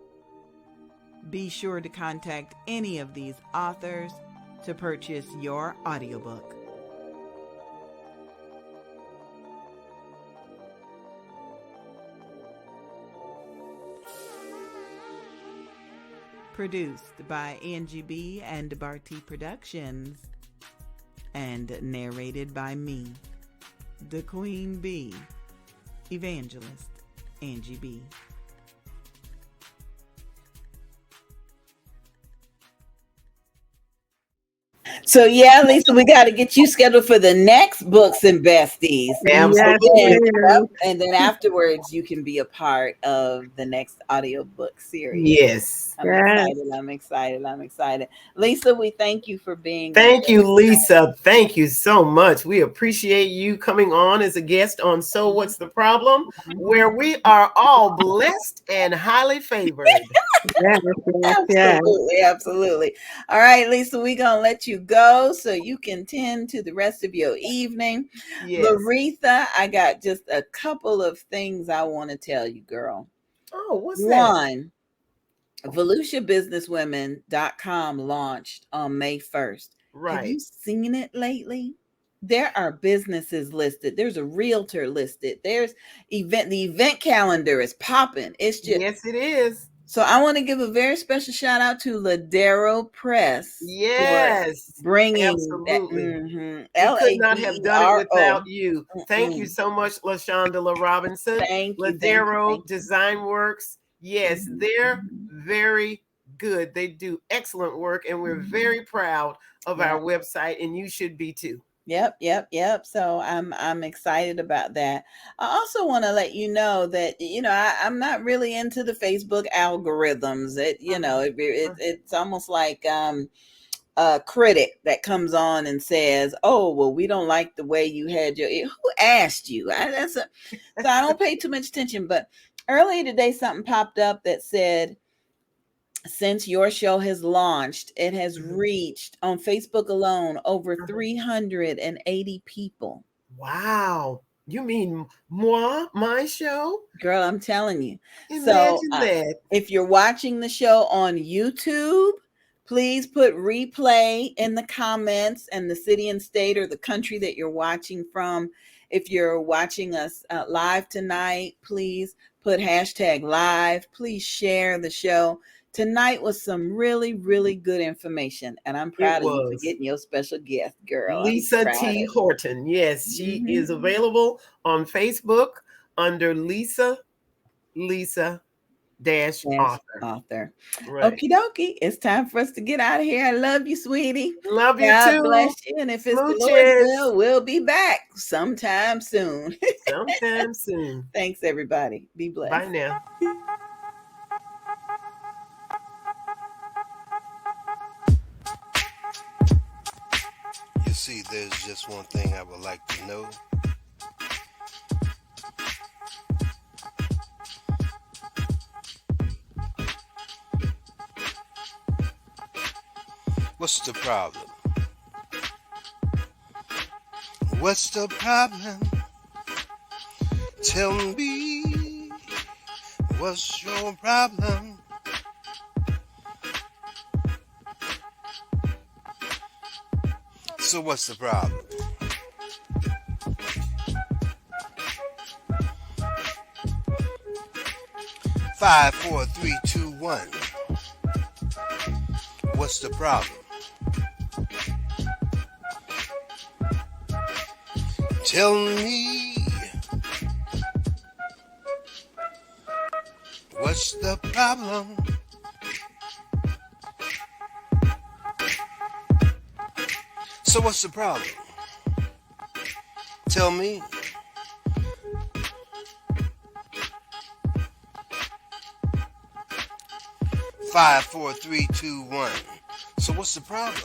Be sure to contact any of these authors to purchase your audiobook. Produced by Angie B. and Bartee Productions, and narrated by me, the Queen Bee, Evangelist Angie B. So yeah, Lisa, we got to get you scheduled for the next Books and Besties. Absolutely. And then afterwards, you can be a part of the next audiobook series. Yes. I'm excited. Lisa, we thank you for being. Thank you, Lisa. Thank you so much. We appreciate you coming on as a guest on So What's the Problem, where we are all blessed and highly favored. Absolutely. All right, Lisa, we're going to let you go so you can tend to the rest of your evening. Yes. Loretha, I got just a couple of things I want to tell you, girl. Oh, what's that? One, VolusiaBusinessWomen.com launched on May 1st. Right. Have you seen it lately? there are businesses listed. There's a realtor listed. There's the event calendar is popping. It's just, Yes, it is. so I want to give a very special shout out to Ladero Press for Yes, bringing that. absolutely. We could not have done it Ladero. without you. Thank you so much, LaShonda Robinson. Thank you, thank you, Ladero thank you. Design Works. Yes, they're very good. They do excellent work, and we're very proud of Yeah. our website, and you should be too. Yep. So I'm excited about that. I also want to let you know that I'm not really into the Facebook algorithms. It's almost like a critic that comes on and says, "Oh, well, we don't like the way you had your." Who asked you? So I don't pay too much attention. But earlier today, something popped up that said, since your show has launched, it has reached on Facebook alone over 380 people. Wow. You mean my show? Girl, I'm telling you. So Imagine that. if you're watching the show on YouTube, please put replay in the comments and the city and state or the country that you're watching from. If you're watching us live tonight, please put hashtag live. Please share the show. Tonight was some really, really good information, and I'm proud of you for getting your special guest, girl. Lisa T. Horton. Yes, she is available on Facebook under Lisa dash author. Right. Okie dokie. It's time for us to get out of here. I love you, sweetie. Love you God too. Bless you. And if it's the Lord's will, we'll be back sometime soon. Sometime soon. Thanks, everybody. Be blessed. Bye now. You see, there's just one thing I would like to know. What's the problem? What's the problem? Tell me, what's your problem? So what's the problem? Five, four, three, two, one. What's the problem? Tell me, what's the problem? So what's the problem? Tell me. Five, four, three, two, one. So what's the problem?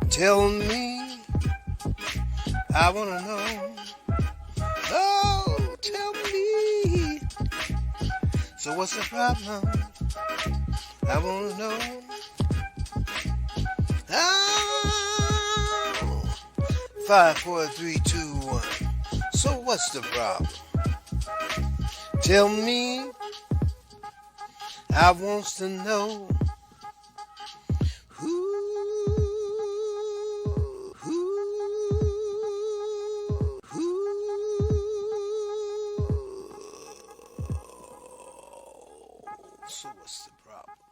Tell me. I wanna know. Oh, tell me. So what's the problem? I wanna know. Oh, 5, 4, 3, 2, 1. So what's the problem? Tell me. I wants to know. So what's the problem?